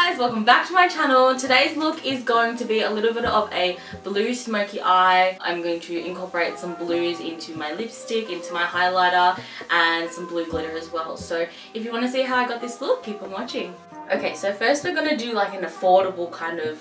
guys, welcome back to my channel. Today's look is going to be a little bit of a blue smoky eye. I'm going to incorporate some blues into my lipstick, into my highlighter, and some blue glitter as well. So if you want to see how I got this look, keep on watching. Okay, so first we're going to do like an affordable kind of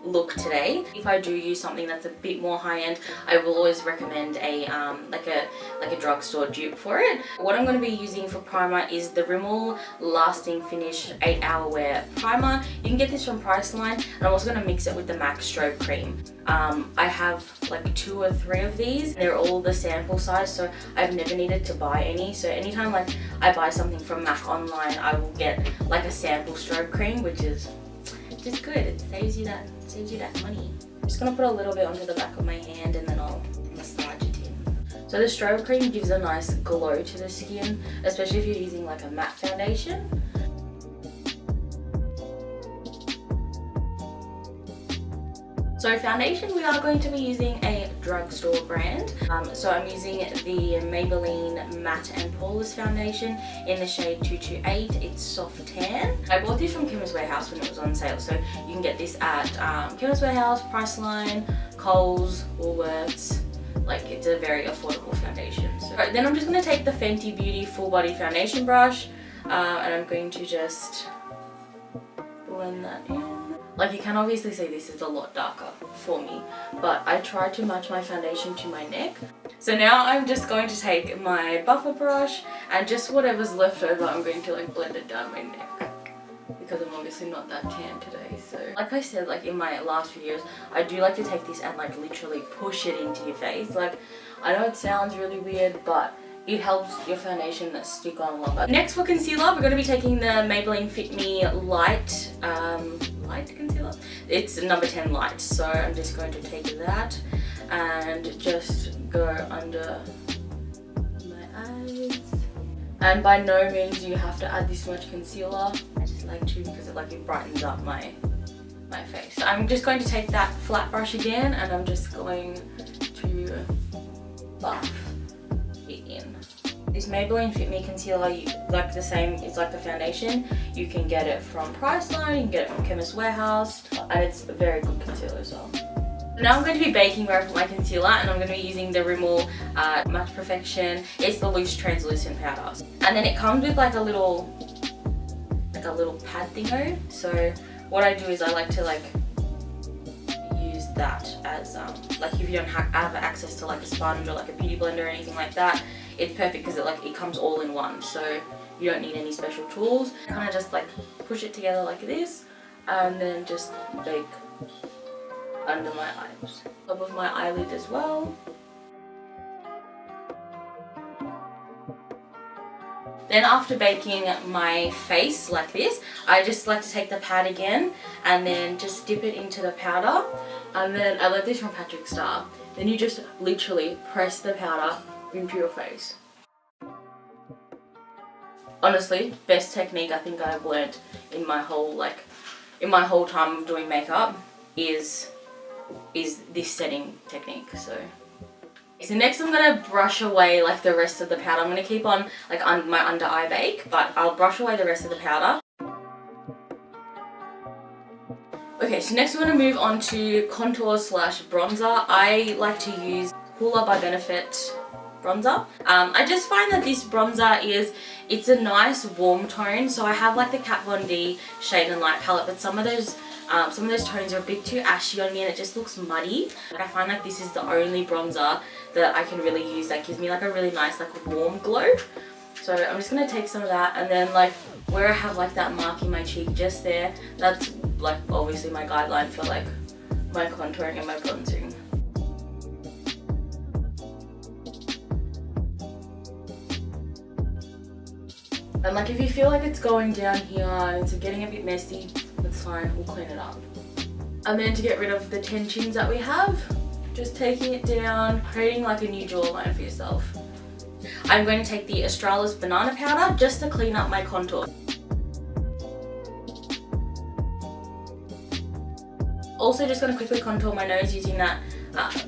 look today. If I do use something that's a bit more high-end, I will always recommend a like a drugstore dupe for it. What I'm going to be using for primer is the Rimmel Lasting Finish 8-Hour Wear Primer. You can get this from Priceline, and I'm also going to mix it with the MAC Strobe Cream. I have like 2 or 3 of these. They're all the sample size, so I've never needed to buy any. So anytime like I buy something from MAC online, I will get like a sample strobe cream, which is just good. It saves you that money. I'm just gonna put a little bit onto the back of my hand and then I'll massage it in. So the strobe cream gives a nice glow to the skin, especially if you're using like a matte foundation. So foundation, we are going to be using a drugstore brand. So I'm using the Maybelline Matte and Poreless foundation in the shade 228. It's soft tan. I bought this from Chemist Warehouse when it was on sale. So you can get this at Chemist Warehouse, Priceline, Kohl's, Woolworths. Like, it's a very affordable foundation. So then I'm just going to take the Fenty Beauty Full Body Foundation brush and I'm going to just blend that in. Like, you can obviously see this is a lot darker for me, but I tried to match my foundation to my neck. So now I'm just going to take my buffer brush and just whatever's left over, I'm going to like blend it down my neck, because I'm obviously not that tan today. So like I said, like in my last videos, I do like to take this and like literally push it into your face. Like, I know it sounds really weird, but it helps your foundation stick on longer. Next for concealer, we're going to be taking the Maybelline Fit Me Light concealer. It's number 10 light. So I'm just going to take that and just go under my eyes. And by no means you have to add this much concealer. I just like to, because it brightens up my face. So I'm just going to take that flat brush again and I'm just going to buff it in. This Maybelline Fit Me concealer, like the same, it's like the foundation. You can get it from Priceline, you can get it from Chemist Warehouse, and it's a very good concealer as well. Now I'm going to be baking where I put my concealer, and I'm going to be using the Rimmel Matte Perfection. It's the loose translucent powder. And then it comes with like a little pad thingo. So what I do is I like to like use that as like if you don't have access to like a sponge or like a beauty blender or anything like that, it's perfect because it comes all in one, so you don't need any special tools. Kind of just like push it together like this and then just bake under my eyes, top of my eyelid as well. Then after baking my face like this, I just like to take the pad again and then just dip it into the powder. And then I learned this from Patrick Star. Then you just literally press the powder into your face. Honestly, best technique I think I've learned in my whole time of doing makeup is this setting technique. So next I'm gonna brush away like the rest of the powder. I'm gonna keep on like my under eye bake, but I'll brush away the rest of the powder. Okay, so next we're gonna move on to contour slash bronzer. I like to use Hoola by Benefit bronzer. I just find that this bronzer it's a nice warm tone. So I have like the Kat Von D Shade and Light palette, but some of those tones are a bit too ashy on me and it just looks muddy. Like, I find like this is the only bronzer that I can really use that gives me like a really nice like warm glow. So I'm just gonna take some of that, and then like where I have like that mark in my cheek just there, that's like obviously my guideline for like my contouring and my bronzing. And like if you feel like it's going down here and it's getting a bit messy, that's fine, we'll clean it up. And then to get rid of the tensions that we have, just taking it down, creating like a new jawline for yourself. I'm going to take the Australis Banana Powder just to clean up my contour. Also just going to quickly contour my nose using that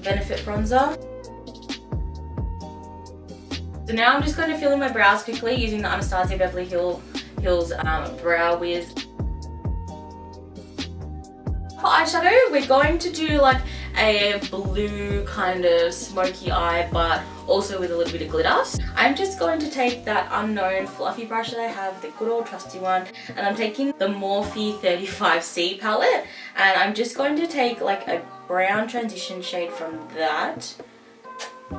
Benefit bronzer. So now I'm just going to fill in my brows quickly using the Anastasia Beverly Hills Brow Wiz. eyeshadow, we're going to do like a blue kind of smoky eye, but also with a little bit of glitter. I'm just going to take that unknown fluffy brush that I have, the good old trusty one, and I'm taking the Morphe 35C palette, and I'm just going to take like a brown transition shade from that,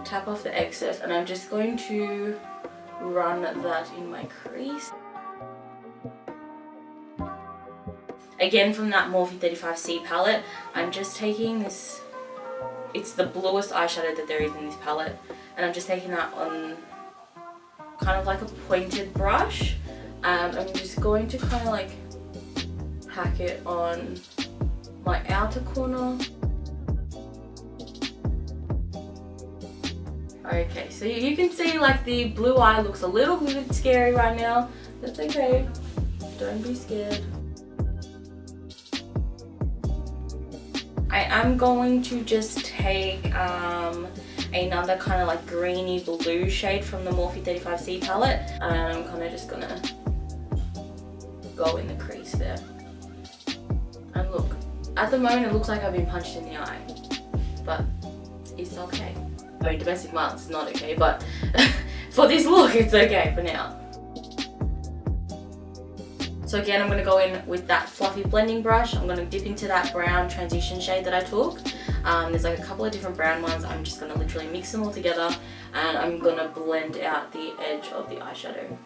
tap off the excess, and I'm just going to run that in my crease. Again, from that Morphe 35C palette, I'm just taking this, it's the bluest eyeshadow that there is in this palette, and I'm just taking that on kind of like a pointed brush. I'm just going to kind of like pack it on my outer corner. Okay, so you can see like the blue eye looks a little bit scary right now. That's okay, don't be scared. I am going to just take another kind of like greeny blue shade from the Morphe 35C palette, and I'm kind of just gonna go in the crease there. And look, at the moment it looks like I've been punched in the eye, but it's okay. I mean, domestic violence is not okay, but for this look it's okay for now. So again, I'm going to go in with that fluffy blending brush. I'm going to dip into that brown transition shade that I took. There's like a couple of different brown ones. I'm just going to literally mix them all together, and I'm going to blend out the edge of the eyeshadow.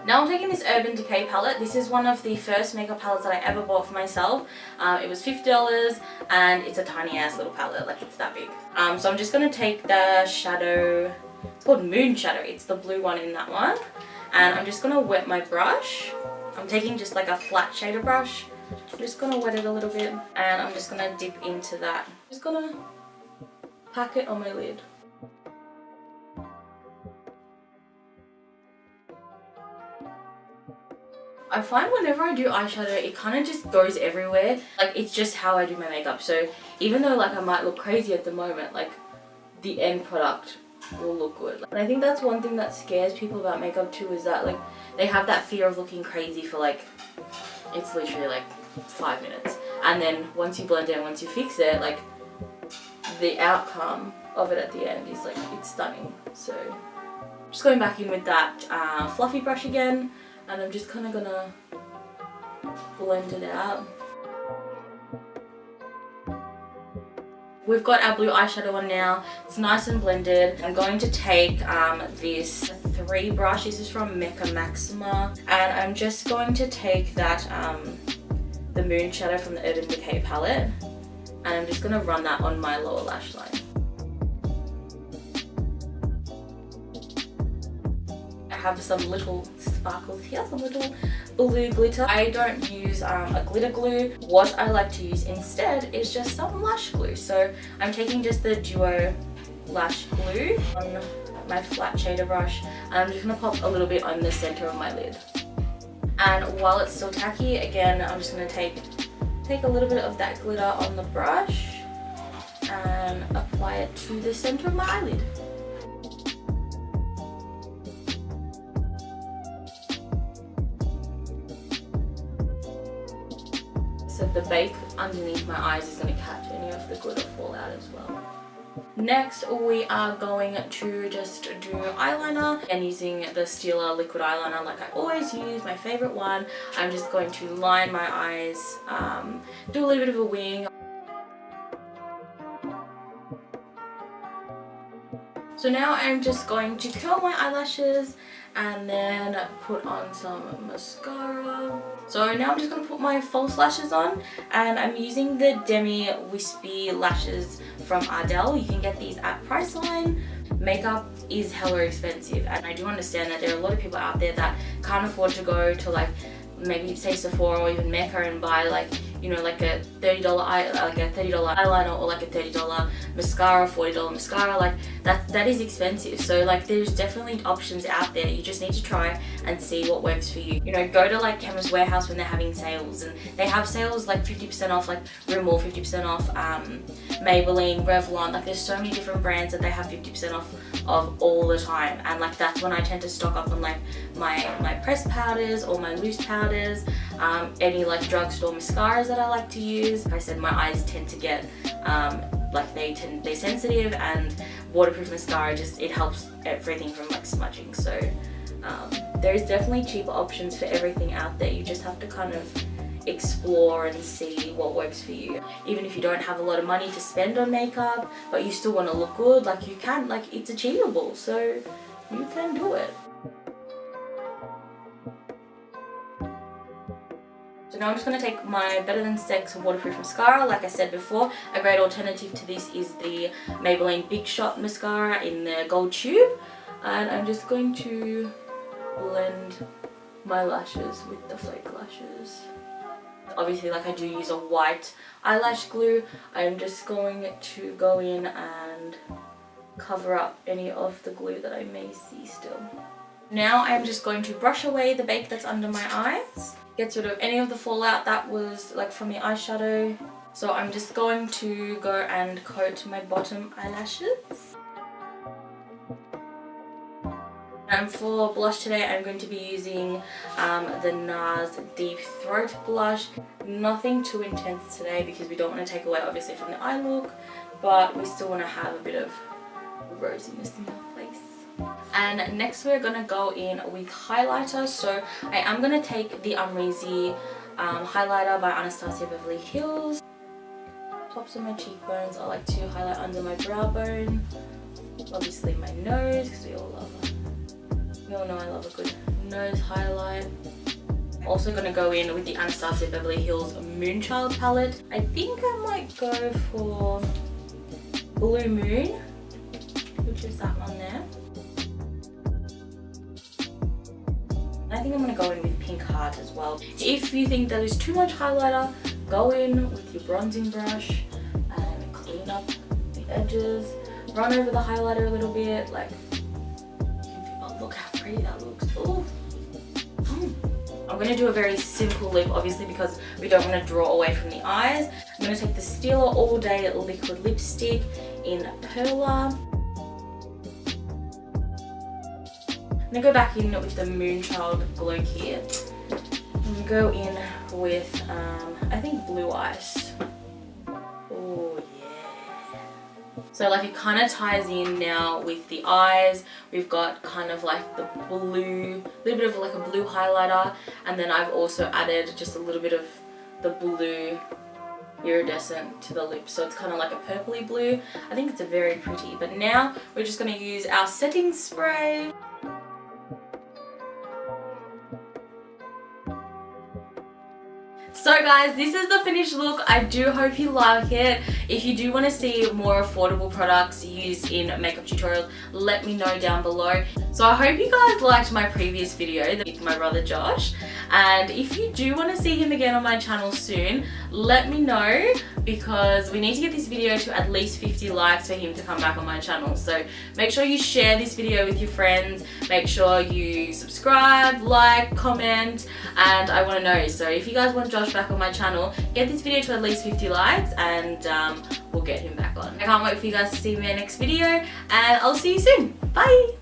Now I'm taking this Urban Decay palette. This is one of the first makeup palettes that I ever bought for myself. It was $50 and it's a tiny ass little palette, like it's that big. So I'm just going to take the shadow. It's called Moon Shadow, it's the blue one in that one. And I'm just going to wet my brush. I'm taking just like a flat shader brush. I'm just going to wet it a little bit, and I'm just going to dip into that. I'm just going to pack it on my lid. I find whenever I do eyeshadow, it kind of just goes everywhere. Like, it's just how I do my makeup. So even though like I might look crazy at the moment, like the end product will look good. And I think that's one thing that scares people about makeup too, is that like they have that fear of looking crazy for like, it's literally like 5 minutes, and then once you blend it and once you fix it, like the outcome of it at the end is like, it's stunning. So just going back in with that fluffy brush again, and I'm just kind of gonna blend it out. We've got our blue eyeshadow on now. It's nice and blended. I'm going to take this 3 brush. This is from Mecca Maxima, and I'm just going to take that the Moon Shadow from the Urban Decay palette, and I'm just going to run that on my lower lash line. I have some little sparkles here, some little blue glitter. I don't use a glitter glue. What I like to use instead is just some lash glue. So I'm taking just the Duo lash glue on my flat shader brush, and I'm just going to pop a little bit on the center of my lid. And while it's still tacky, again, I'm just going to take a little bit of that glitter on the brush and apply it to the center of my eyelid. So the bake underneath my eyes is going to catch any of the glitter fall out as well. Next, we are going to just do eyeliner, and using the Stila liquid eyeliner like I always use, my favorite one. I'm just going to line my eyes, do a little bit of a wing. So now I'm just going to curl my eyelashes and then put on some mascara. So now I'm just going to put my false lashes on, and I'm using the Demi Wispy lashes from Ardell. You can get these at Priceline. Makeup is hella expensive, and I do understand that there are a lot of people out there that can't afford to go to like maybe say Sephora or even Mecca and buy like, you know, like a $30 eyeliner or like a $30 mascara, $40 mascara. Like that is expensive. So like there's definitely options out there. You just need to try and see what works for you. You know, go to like Chemist Warehouse when they're having sales, and they have sales like 50% off, like Rimmel 50% off, Maybelline, Revlon. Like there's so many different brands that they have 50% off of all the time, and like that's when I tend to stock up on like my pressed powders or my loose powders, any like drugstore mascaras that I like to use. Like I said, my eyes tend to get they're sensitive, and waterproof mascara it helps everything from like smudging. So there's definitely cheaper options for everything out there. You just have to kind of explore and see what works for you. Even if you don't have a lot of money to spend on makeup, but you still want to look good, like you can, like it's achievable, so you can do it. So now I'm just going to take my Better Than Sex waterproof mascara. Like I said before, a great alternative to this is the Maybelline Big Shot mascara in the gold tube, and I'm just going to blend my lashes with the fake lashes. Obviously, like I do use a white eyelash glue, I'm just going to go in and cover up any of the glue that I may see still. Now I'm just going to brush away the bake that's under my eyes. Gets rid of any of the fallout that was like from the eyeshadow. So I'm just going to go and coat my bottom eyelashes. And for blush today, I'm going to be using the NARS Deep Throat Blush. Nothing too intense today because we don't want to take away obviously from the eye look, but we still want to have a bit of rosiness in our face. And next we're going to go in with highlighter. So I am going to take the Amrezy highlighter by Anastasia Beverly Hills. Tops of my cheekbones, I like to highlight under my brow bone. Obviously my nose, because we all know I love a good nose highlight. Also going to go in with the Anastasia Beverly Hills Moonchild palette. I think I might go for Blue Moon, which is that one there. I think I'm going to go in with Pink Heart as well. If you think that is too much highlighter, go in with your bronzing brush and clean up the edges. Run over the highlighter a little bit, like, oh, look how pretty that looks. Ooh. I'm going to do a very simple lip, obviously, because we don't want to draw away from the eyes. I'm going to take the Stila All Day Liquid Lipstick in Perla. I'm going to go back in with the Moonchild Glow Kit. I'm going to go in with, I think, Blue Ice. Oh yeah. So like it kind of ties in now with the eyes. We've got kind of like the blue, a little bit of like a blue highlighter, and then I've also added just a little bit of the blue iridescent to the lips, so it's kind of like a purpley blue. I think it's a very pretty. But now we're just going to use our setting spray. So guys, this is the finished look. I do hope you like it. If you do want to see more affordable products used in makeup tutorials, let me know down below. So I hope you guys liked my previous video with my brother Josh. And if you do want to see him again on my channel soon, let me know, because we need to get this video to at least 50 likes for him to come back on my channel. So make sure you share this video with your friends. Make sure you subscribe, like, comment, and I want to know. So if you guys want Josh back on my channel, get this video to at least 50 likes and we'll get him back on. I can't wait for you guys to see me in my next video, and I'll see you soon. Bye!